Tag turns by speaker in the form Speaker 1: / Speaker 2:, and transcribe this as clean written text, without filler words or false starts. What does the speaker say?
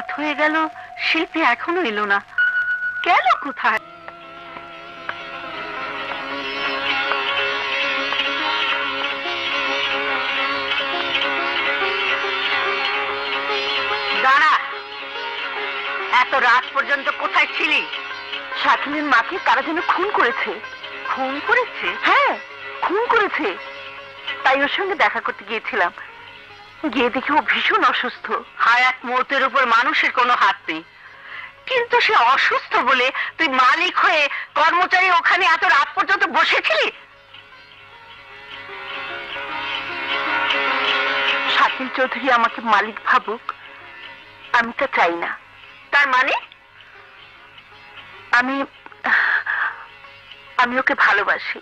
Speaker 1: রাত হয়ে গেল, শিল্পী এখনো এলো না। গেল কোথায়? দাঁড়া, এত রাত পর্যন্ত কোথায় ছিলি? শাকিলের মাকে কারা যেন খুন করেছে। খুন করেছে? হ্যাঁ, খুন করেছে। তাই ওর সঙ্গে দেখা করতে গিয়েছিলাম। গিয়ে দেখি ও ভীষণ অসুস্থ। হায়াত মৌতের উপর মানুষের কোনো হাত নেই, কিন্তু সে অসুস্থ বলে তুই মালিক হয়ে কর্মচারী ওখানে এত রাত পর্যন্ত বসেছিলি? শাকিল চৌধুরী আমাকে মালিক ভাবুক, আমি তা চাই না। তার মানে? আমি ওকে ভালোবাসি।